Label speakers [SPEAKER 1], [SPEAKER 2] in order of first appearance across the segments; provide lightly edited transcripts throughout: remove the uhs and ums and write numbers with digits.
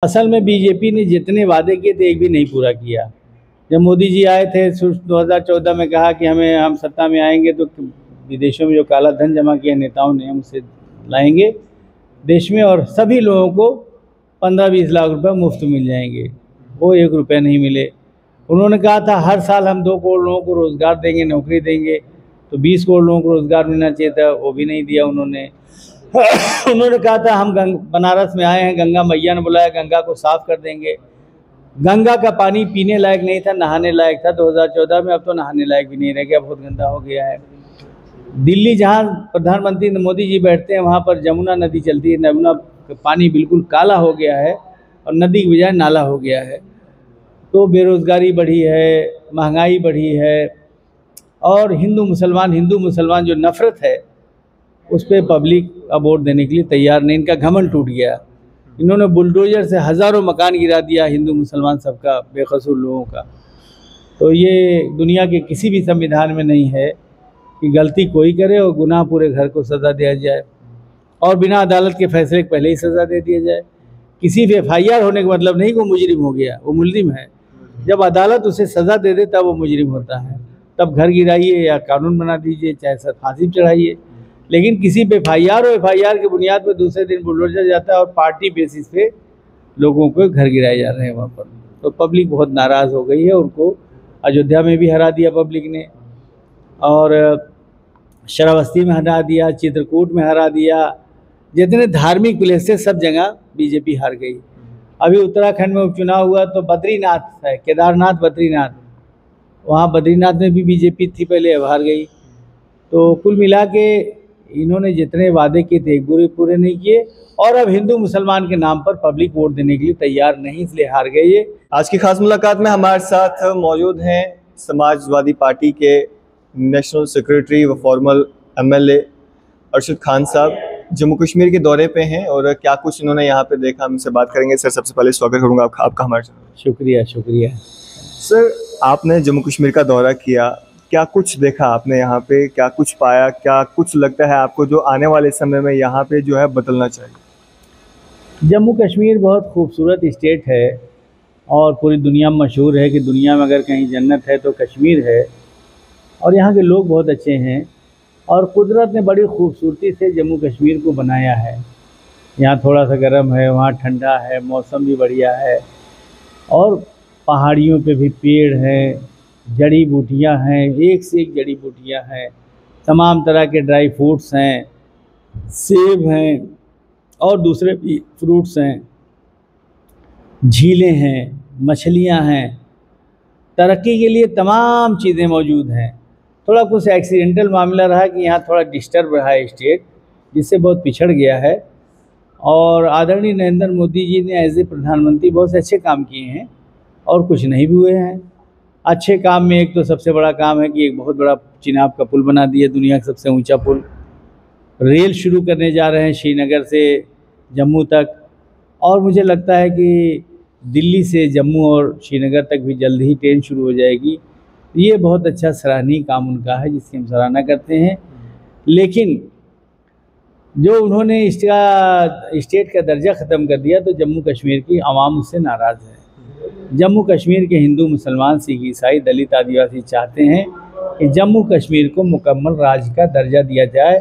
[SPEAKER 1] असल में बीजेपी ने जितने वादे किए थे एक भी नहीं पूरा किया। जब मोदी जी आए थे 2014 में कहा कि हम सत्ता में आएंगे तो विदेशों में जो काला धन जमा किया नेताओं ने हम उसे लाएंगे देश में और सभी लोगों को 15-20 लाख रुपए मुफ्त मिल जाएंगे। वो 1 रुपया नहीं मिले। उन्होंने कहा था हर साल हम 2 करोड़ लोगों को रोज़गार देंगे, नौकरी देंगे, तो 20 करोड़ लोगों को रोज़गार मिलना चाहिए था, वो भी नहीं दिया उन्होंने। उन्होंने कहा था हम बनारस में आए हैं, गंगा मैया ने बुलाया, गंगा को साफ कर देंगे। गंगा का पानी पीने लायक नहीं था, नहाने लायक था 2014 में, अब तो नहाने लायक भी नहीं रह गया, बहुत गंदा हो गया है। दिल्ली जहाँ प्रधानमंत्री मोदी जी बैठते हैं वहाँ पर जमुना नदी चलती है, यमुना का पानी बिल्कुल काला हो गया है और नदी की बजाय नाला हो गया है। तो बेरोज़गारी बढ़ी है, महंगाई बढ़ी है और हिंदू मुसलमान जो नफ़रत है उस पर पब्लिक अब वोट देने के लिए तैयार नहीं। इनका घमंड टूट गया। इन्होंने बुलडोजर से हज़ारों मकान गिरा दिया हिंदू मुसलमान सबका, बेकसूर लोगों का। तो ये दुनिया के किसी भी संविधान में नहीं है कि गलती कोई करे और गुनाह पूरे घर को सज़ा दिया जाए और बिना अदालत के फैसले के पहले ही सज़ा दे दिया जाए। किसी पे FIR होने का मतलब नहीं कि वो मुजरिम हो गया, वो मुलजिम है। जब अदालत उसे सज़ा दे दे तब वो मुजरिम होता है। तब घर गिराइए या कानून बना दीजिए, चाहे सर फांसी चढ़ाइए, लेकिन किसी पे FIR की बुनियाद पर दूसरे दिन बुलडोजर जाता है और पार्टी बेसिस पे लोगों को घर गिराए जा रहे हैं वहाँ पर। तो पब्लिक बहुत नाराज़ हो गई है। उनको अयोध्या में भी हरा दिया पब्लिक ने और श्रावस्ती में हरा दिया, चित्रकूट में हरा दिया, जितने धार्मिक प्लेसेस सब जगह बीजेपी हार गई। अभी उत्तराखंड में उपचुनाव हुआ तो बद्रीनाथ है, केदारनाथ बद्रीनाथ, वहाँ बद्रीनाथ में भी बीजेपी थी पहले, अब हार गई। तो कुल मिला के इन्होंने जितने वादे किए थे एक पूरे नहीं किए और अब हिंदू मुसलमान के नाम पर पब्लिक वोट देने के लिए तैयार नहीं, इसलिए हार गए ये।
[SPEAKER 2] आज की खास मुलाकात में हमारे साथ मौजूद हैं समाजवादी पार्टी के नेशनल सेक्रेटरी व फॉर्मल MLA अरशद खान साहब। जम्मू कश्मीर के दौरे पे हैं और क्या कुछ इन्होंने यहाँ पे देखा, हम इनसे बात करेंगे। सर, सबसे पहले स्वागत करूँगा आपका हमारे साथ।
[SPEAKER 1] शुक्रिया।
[SPEAKER 2] सर, आपने जम्मू कश्मीर का दौरा किया, क्या कुछ देखा आपने यहाँ पे, क्या कुछ पाया, क्या कुछ लगता है आपको जो आने वाले समय में यहाँ पे जो है बदलना चाहिए?
[SPEAKER 1] जम्मू कश्मीर बहुत खूबसूरत स्टेट है और पूरी दुनिया में मशहूर है कि दुनिया में अगर कहीं जन्नत है तो कश्मीर है। और यहाँ के लोग बहुत अच्छे हैं और कुदरत ने बड़ी खूबसूरती से जम्मू कश्मीर को बनाया है। यहाँ थोड़ा सा गर्म है, वहाँ ठंडा है, मौसम भी बढ़िया है और पहाड़ियों पे भी पेड़ हैं, जड़ी बूटियाँ हैं, एक से एक जड़ी बूटियाँ हैं, तमाम तरह के ड्राई फ्रूट्स हैं, सेब हैं और दूसरे भी फ्रूट्स हैं, झीलें हैं, मछलियाँ हैं, तरक्की के लिए तमाम चीज़ें मौजूद हैं। थोड़ा कुछ एक्सीडेंटल मामला रहा कि यहाँ थोड़ा डिस्टर्ब रहा है स्टेट, जिससे बहुत पिछड़ गया है। और आदरणीय नरेंद्र मोदी जी ने एज ए प्रधानमंत्री बहुत से अच्छे काम किए हैं और कुछ नहीं भी हुए हैं। अच्छे काम में एक तो सबसे बड़ा काम है कि एक बहुत बड़ा चिनाब का पुल बना दिया, दुनिया का सबसे ऊंचा पुल। रेल शुरू करने जा रहे हैं श्रीनगर से जम्मू तक और मुझे लगता है कि दिल्ली से जम्मू और श्रीनगर तक भी जल्द ही ट्रेन शुरू हो जाएगी। ये बहुत अच्छा सराहनीय काम उनका है जिसकी हम सराहना करते हैं। लेकिन जो उन्होंने इसका स्टेट का दर्जा ख़त्म कर दिया तो जम्मू कश्मीर की आवाम उससे नाराज़ है। जम्मू कश्मीर के हिंदू मुसलमान सिख ईसाई दलित आदिवासी चाहते हैं कि जम्मू कश्मीर को मुकम्मल राज्य का दर्जा दिया जाए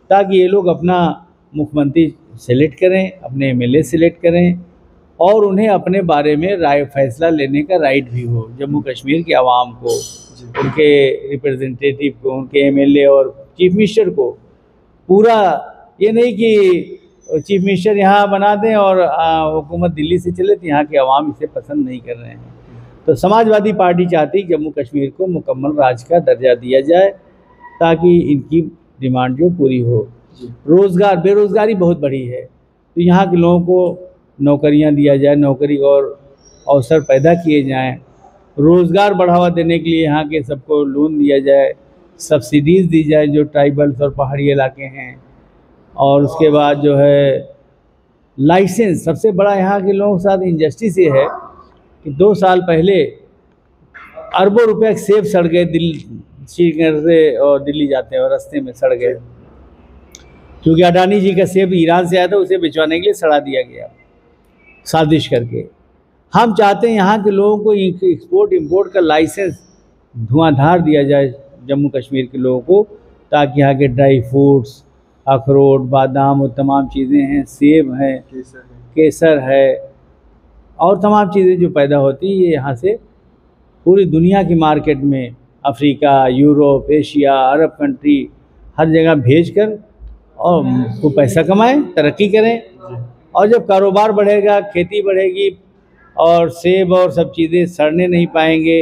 [SPEAKER 1] ताकि ये लोग अपना मुख्यमंत्री सेलेक्ट करें, अपने MLA सेलेक्ट करें और उन्हें अपने बारे में फैसला लेने का राइट भी हो। जम्मू कश्मीर के आवाम को, उनके रिप्रेजेंटेटिव को, उनके MLA और चीफ मिनिस्टर को पूरा, ये नहीं कि चीफ मिनिस्टर यहाँ बना दें और हुकूमत दिल्ली से चले तो यहाँ के अवाम इसे पसंद नहीं कर रहे हैं। तो समाजवादी पार्टी चाहती है जम्मू कश्मीर को मुकम्मल राज्य का दर्जा दिया जाए ताकि इनकी डिमांड जो पूरी हो। बेरोज़गारी बहुत बड़ी है तो यहाँ के लोगों को नौकरियाँ दिया जाए, नौकरी और अवसर पैदा किए जाएँ। रोज़गार बढ़ावा देने के लिए यहाँ के सबको लोन दिया जाए, सब्सिडीज़ दी जाए जो ट्राइबल्स और पहाड़ी इलाके हैं। और उसके बाद जो है लाइसेंस, सबसे बड़ा यहाँ के लोगों के साथ इंजस्टिस ये है कि 2 साल पहले अरबों रुपए के सेब सड़ गए श्रीनगर से और दिल्ली जाते हैं और रास्ते में सड़ गए, क्योंकि अडानी जी का सेब ईरान से आया था, उसे भिजवाने के लिए सड़ा दिया गया। साजिश करके। हम चाहते हैं यहाँ के लोगों को एक्सपोर्ट इंपोर्ट का लाइसेंस धुआंधार दिया जाए जम्मू कश्मीर के लोगों को, ताकि यहाँ के ड्राई फ्रूट्स, अखरोट, बादाम और तमाम चीज़ें हैं, सेब हैं, केसर है और तमाम चीज़ें जो पैदा होती है ये यहाँ से पूरी दुनिया की मार्केट में, Africa, Europe, Asia, Arab country, हर जगह भेजकर और को पैसा कमाएं, तरक्की करें। और जब कारोबार बढ़ेगा, खेती बढ़ेगी और सेब और सब चीज़ें सड़ने नहीं पाएंगे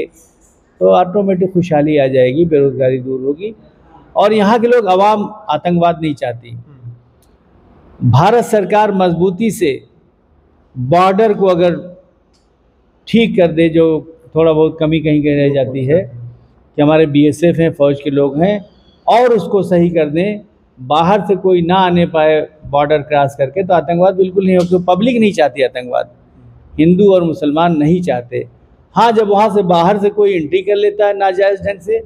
[SPEAKER 1] तो ऑटोमेटिक खुशहाली आ जाएगी, बेरोज़गारी दूर होगी। और यहाँ के लोग आवाम आतंकवाद नहीं चाहती। भारत सरकार मजबूती से बॉर्डर को अगर ठीक कर दे, जो थोड़ा बहुत कमी कहीं कहीं रह जाती है कि हमारे बीएसएफ हैं, फ़ौज के लोग हैं, और उसको सही कर दें, बाहर से कोई ना आने पाए बॉर्डर क्रॉस करके, तो आतंकवाद बिल्कुल नहीं हो। क्योंकि पब्लिक नहीं चाहती आतंकवाद, हिंदू और मुसलमान नहीं चाहते। हाँ, जब वहाँ से बाहर से कोई एंट्री कर लेता है नाजायज़ ढंग से,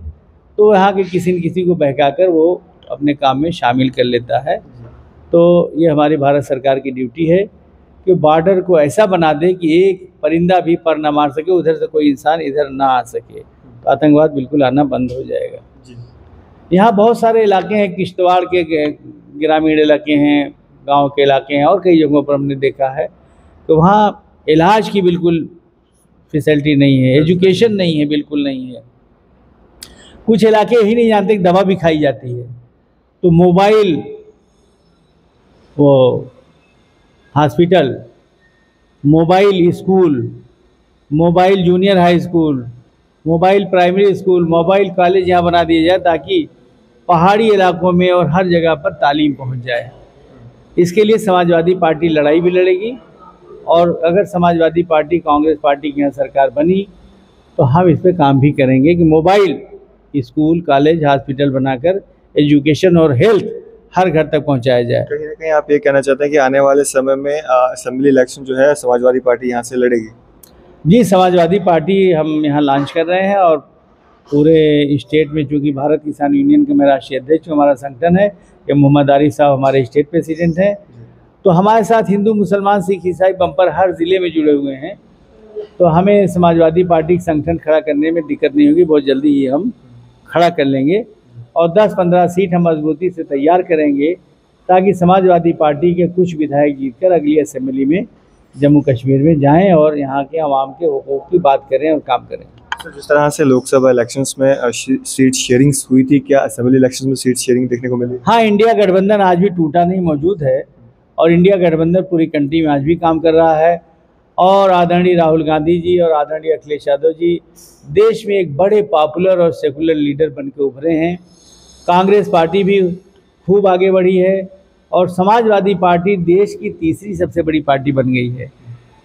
[SPEAKER 1] तो यहाँ के किसी न किसी को बहकाकर वो अपने काम में शामिल कर लेता है। तो ये हमारी भारत सरकार की ड्यूटी है कि बॉर्डर को ऐसा बना दे कि एक परिंदा भी पर ना मार सके, उधर से कोई इंसान इधर ना आ सके, तो आतंकवाद बिल्कुल आना बंद हो जाएगा। यहाँ बहुत सारे इलाके हैं, किश्तवाड़ के ग्रामीण इलाके हैं, गांव के इलाके हैं, और कई जगहों पर हमने देखा है तो वहाँ इलाज की बिल्कुल फैसिलिटी नहीं है, एजुकेशन नहीं है, बिल्कुल नहीं है। कुछ इलाके ही नहीं जानते कि दवा भी खाई जाती है। तो मोबाइल वो hospital, mobile school, mobile junior high school, mobile primary school, mobile college यहाँ बना दिए जाए ताकि पहाड़ी इलाकों में और हर जगह पर तालीम पहुँच जाए। इसके लिए समाजवादी पार्टी लड़ाई भी लड़ेगी, और अगर समाजवादी पार्टी, कांग्रेस पार्टी की यहाँ सरकार बनी तो हम इस पर काम भी करेंगे कि मोबाइल स्कूल, कॉलेज, हॉस्पिटल बनाकर एजुकेशन और हेल्थ हर घर तक पहुँचाया जाए।
[SPEAKER 2] कहीं ना कहीं आप ये कहना चाहते हैं कि आने वाले समय में असेंबली इलेक्शन जो है समाजवादी पार्टी यहाँ से लड़ेगी?
[SPEAKER 1] जी, समाजवादी पार्टी हम यहाँ लॉन्च कर रहे हैं, और पूरे स्टेट में, चूँकि भारत किसान यूनियन के मैं राष्ट्रीय अध्यक्ष हमारा संगठन है, ये मोहम्मद आरिफ साहब हमारे स्टेट प्रेसिडेंट हैं, तो हमारे साथ हिंदू, मुसलमान, सिख, ईसाई बम्पर हर ज़िले में जुड़े हुए हैं। तो हमें समाजवादी पार्टी संगठन खड़ा करने में दिक्कत नहीं होगी, बहुत जल्दी ही हम खड़ा कर लेंगे और 10-15 सीट हम मजबूती से तैयार करेंगे, ताकि समाजवादी पार्टी के कुछ विधायक जीतकर अगली असेंबली में जम्मू कश्मीर में जाएं और यहाँ के आवाम के हकूक़ की बात करें और काम करें।
[SPEAKER 2] तो जिस तरह से लोकसभा इलेक्शंस में सीट शेयरिंग्स हुई थी, क्या असेंबली इलेक्शंस में सीट शेयरिंग देखने को मिली?
[SPEAKER 1] हाँ, इंडिया गठबंधन आज भी टूटा नहीं, मौजूद है, और इंडिया गठबंधन पूरी कंट्री में आज भी काम कर रहा है। और आदरणीय राहुल गांधी जी और आदरणीय अखिलेश यादव जी देश में एक बड़े पॉपुलर और सेकुलर लीडर बन के उभरे हैं। कांग्रेस पार्टी भी खूब आगे बढ़ी है, और समाजवादी पार्टी देश की तीसरी सबसे बड़ी पार्टी बन गई है।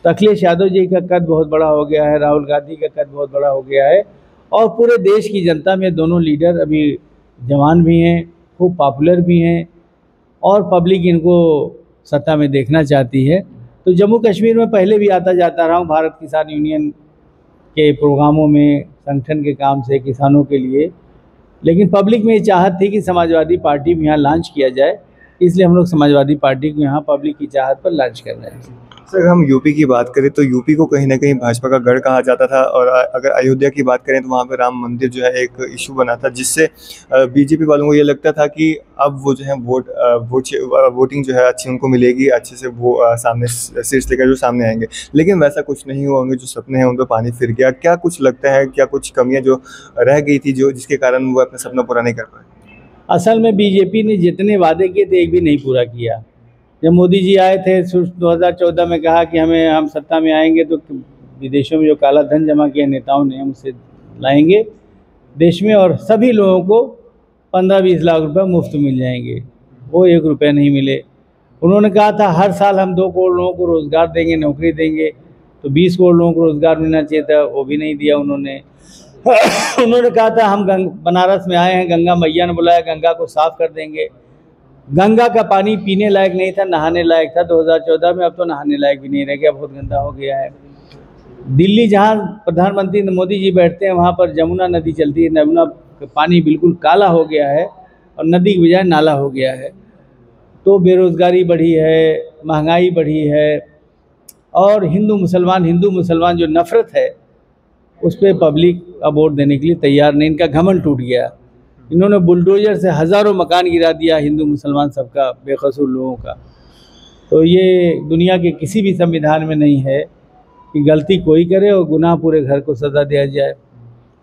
[SPEAKER 1] तो अखिलेश यादव जी का कद बहुत बड़ा हो गया है, राहुल गांधी का कद बहुत बड़ा हो गया है, और पूरे देश की जनता में दोनों लीडर अभी जवान भी हैं, खूब पॉपुलर भी हैं, और पब्लिक इनको सत्ता में देखना चाहती है। तो जम्मू कश्मीर में पहले भी आता जाता रहा हूँ भारत किसान यूनियन के प्रोग्रामों में, संगठन के काम से किसानों के लिए, लेकिन पब्लिक में ये चाहत थी कि समाजवादी पार्टी भी यहाँ लॉन्च किया जाए, इसलिए हम लोग समाजवादी पार्टी को यहाँ पब्लिक की चाहत पर लॉन्च कर रहे हैं।
[SPEAKER 2] सर, हम यूपी की बात करें तो यूपी को कहीं ना कहीं भाजपा का गढ़ कहा जाता था, और अगर अयोध्या की बात करें तो वहाँ पे राम मंदिर जो है एक इशू बना था, जिससे बीजेपी वालों को ये लगता था कि अब वो जो है वोटिंग जो है अच्छी उनको मिलेगी, अच्छे से वो सामने सीट्स लेकर जो सामने आएंगे। लेकिन वैसा कुछ नहीं हुआ, उनके जो सपने हैं उन पर पानी फिर गया। क्या कुछ लगता है, क्या कुछ कमियाँ जो रह गई थी जो जिसके कारण वो अपना सपना पूरा नहीं कर पाए?
[SPEAKER 1] असल में बीजेपी ने जितने वादे किए थे एक भी नहीं पूरा किया। जब मोदी जी आए थे 2014 में कहा कि हम सत्ता में आएंगे तो विदेशों में जो काला धन जमा किया नेताओं ने, हम उसे लाएंगे देश में, और सभी लोगों को 15-20 लाख रुपए मुफ्त मिल जाएंगे। वो 1 रुपया नहीं मिले। उन्होंने कहा था हर साल हम 2 करोड़ लोगों को रोज़गार देंगे, नौकरी देंगे, तो 20 करोड़ लोगों को रोज़गार मिलना चाहिए था, वो भी नहीं दिया उन्होंने। उन्होंने कहा था हम बनारस में आए हैं, गंगा मैया ने बुलाया, गंगा को साफ़ कर देंगे। गंगा का पानी पीने लायक नहीं था, नहाने लायक था 2014 में, अब तो नहाने लायक भी नहीं रह गया, बहुत गंदा हो गया है। दिल्ली जहाँ प्रधानमंत्री मोदी जी बैठते हैं वहाँ पर जमुना नदी चलती है, यमुना का पानी बिल्कुल काला हो गया है और नदी की बजाय नाला हो गया है। तो बेरोज़गारी बढ़ी है, महंगाई बढ़ी है, और हिंदू मुसलमान जो नफ़रत है उस पर पब्लिक का वोट देने के लिए तैयार नहीं। इनका घमंड टूट गया। इन्होंने बुलडोजर से हज़ारों मकान गिरा दिया हिंदू मुसलमान सबका, बेकसूर लोगों का। तो ये दुनिया के किसी भी संविधान में नहीं है कि गलती कोई करे और गुनाह पूरे घर को सज़ा दिया जाए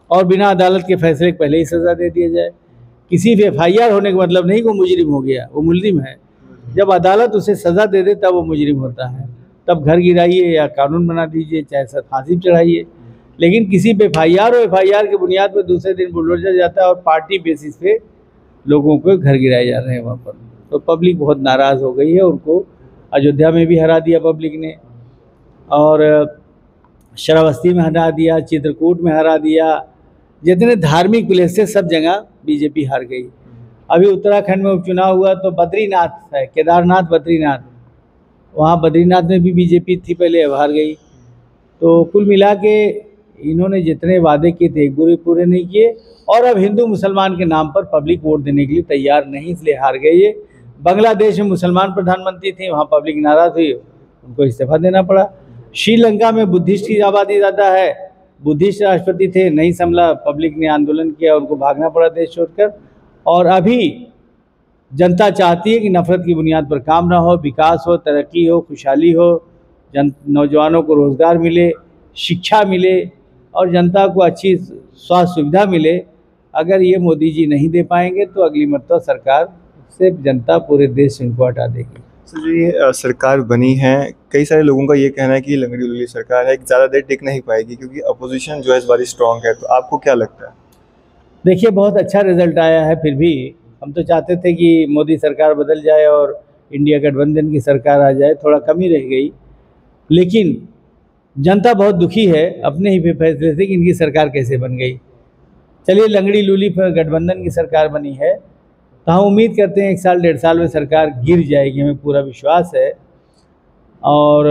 [SPEAKER 1] और बिना अदालत के फैसले के पहले ही सज़ा दे दिया जाए। किसी भी FIR होने का मतलब नहीं कि वो मुजरिम हो गया, वो मुलजिम है। जब अदालत उसे सज़ा दे दे तब वो मुजरिम होता है। तब घर गिराइए या कानून बना दीजिए, चाहे सर फांसी चढ़ाइए, लेकिन किसी पे FIR के बुनियाद पर दूसरे दिन बुलडोजर जाता है और पार्टी बेसिस पे लोगों को घर गिराए जा रहे हैं वहाँ पर। तो पब्लिक बहुत नाराज़ हो गई है। उनको अयोध्या में भी हरा दिया पब्लिक ने, और श्रावस्ती में हरा दिया, चित्रकूट में हरा दिया। जितने धार्मिक प्लेसेस सब जगह बीजेपी हार गई। अभी उत्तराखंड में उपचुनाव हुआ तो बद्रीनाथ है, केदारनाथ बद्रीनाथ, वहाँ बद्रीनाथ में भी बीजेपी थी पहले, अब हार गई। तो कुल मिला के इन्होंने जितने वादे किए थे एक बुरे पूरे नहीं किए, और अब हिंदू मुसलमान के नाम पर पब्लिक वोट देने के लिए तैयार नहीं, इसलिए हार गए ये। बांग्लादेश में मुसलमान प्रधानमंत्री थे, वहाँ पब्लिक नाराज़ हुई, उनको इस्तीफा देना पड़ा। श्रीलंका में बुद्धिस्ट की आबादी ज़्यादा है, बुद्धिस्ट राष्ट्रपति थे, नहीं संभला, पब्लिक ने आंदोलन किया, उनको भागना पड़ा देश छोड़कर। और अभी जनता चाहती है कि नफ़रत की बुनियाद पर काम ना हो, विकास हो, तरक्की हो, खुशहाली हो, नौजवानों को रोज़गार मिले, शिक्षा मिले और जनता को अच्छी स्वास्थ्य सुविधा मिले। अगर ये मोदी जी नहीं दे पाएंगे तो अगली मरतबा सरकार से जनता पूरे देश से इनको हटा देगी।
[SPEAKER 2] सर जो ये सरकार बनी है, कई सारे लोगों का ये कहना है कि लंगड़ी लुली सरकार है, ज़्यादा देर टिक नहीं पाएगी क्योंकि अपोजिशन जो है इस बार स्ट्रॉन्ग है। तो आपको क्या लगता है?
[SPEAKER 1] देखिए, बहुत अच्छा रिजल्ट आया है। फिर भी हम तो चाहते थे कि मोदी सरकार बदल जाए और इंडिया गठबंधन की सरकार आ जाए, थोड़ा कमी रह गई। लेकिन जनता बहुत दुखी है अपने ही फैसले से कि इनकी सरकार कैसे बन गई। चलिए, लंगड़ी लूली पर गठबंधन की सरकार बनी है तो हम उम्मीद करते हैं 1 साल 1.5 साल में सरकार गिर जाएगी, हमें पूरा विश्वास है। और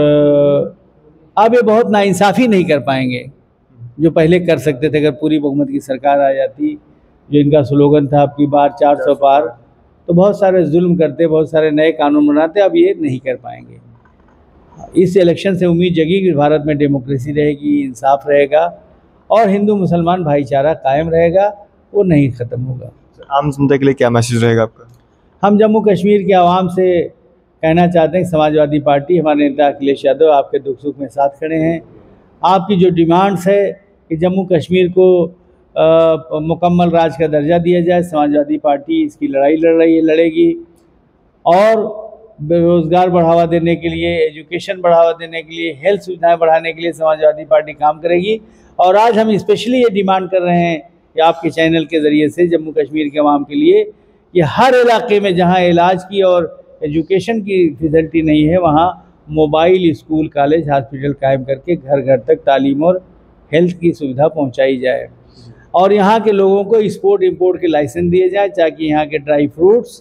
[SPEAKER 1] अब ये बहुत नाइंसाफ़ी नहीं कर पाएंगे जो पहले कर सकते थे। अगर पूरी बहुमत की सरकार आ जाती, जो इनका स्लोगन था अब की बार 400 पार, तो बहुत सारे जुल्म करते, बहुत सारे नए कानून बनाते। अब ये नहीं कर पाएंगे। इस इलेक्शन से उम्मीद जगी कि भारत में डेमोक्रेसी रहेगी, इंसाफ रहेगा और हिंदू मुसलमान भाईचारा कायम रहेगा, वो नहीं ख़त्म होगा।
[SPEAKER 2] आम जनता के लिए क्या मैसेज रहेगा आपका?
[SPEAKER 1] हम जम्मू कश्मीर के आवाम से कहना चाहते हैं कि समाजवादी पार्टी, हमारे नेता अखिलेश यादव आपके दुख सुख में साथ खड़े हैं। आपकी जो डिमांड्स है कि जम्मू कश्मीर को मुकम्मल राज्य का दर्जा दिया जाए, समाजवादी पार्टी इसकी लड़ाई लड़ रही है, लड़ेगी। और बेरोज़गार बढ़ावा देने के लिए, एजुकेशन बढ़ावा देने के लिए, हेल्थ सुविधाएं बढ़ाने के लिए समाजवादी पार्टी काम करेगी। और आज हम स्पेशली ये डिमांड कर रहे हैं कि आपके चैनल के ज़रिए से जम्मू कश्मीर के अवाम के लिए कि हर इलाके में जहाँ इलाज की और एजुकेशन की फैसिलिटी नहीं है, वहाँ मोबाइल स्कूल, कॉलेज, हॉस्पिटल कायम करके घर घर तक तालीम और हेल्थ की सुविधा पहुँचाई जाए। और यहाँ के लोगों को एक्सपोर्ट इंपोर्ट के लाइसेंस दिए जाए ताकि यहाँ के ड्राई फ्रूट्स,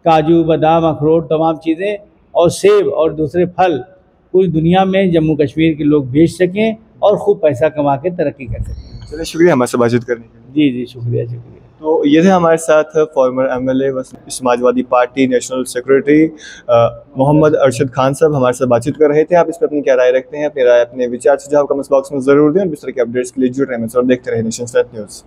[SPEAKER 1] काजू, बादाम, अखरोट, तमाम चीज़ें और सेब और दूसरे फल पूरी दुनिया में जम्मू कश्मीर के लोग बेच सकें और खूब पैसा कमा के तरक्की कर सकें।
[SPEAKER 2] चलिए, शुक्रिया हमारे से बातचीत करने के लिए।
[SPEAKER 1] जी, शुक्रिया।
[SPEAKER 2] तो ये थे हमारे साथ former MLA Samajwadi party national secretary Mohammad Arshad Khan sahab हमारे साथ बातचीत कर रहे थे। आप इस पर अपनी क्या राय रखते हैं? अपनी राय, अपने विचार सुझाव कमेंट बॉक्स में ज़रूर दें। और इस तरह के अपडेट्स के लिए जुड़े रहें और देखते रहें नेशन स्टार न्यूज़।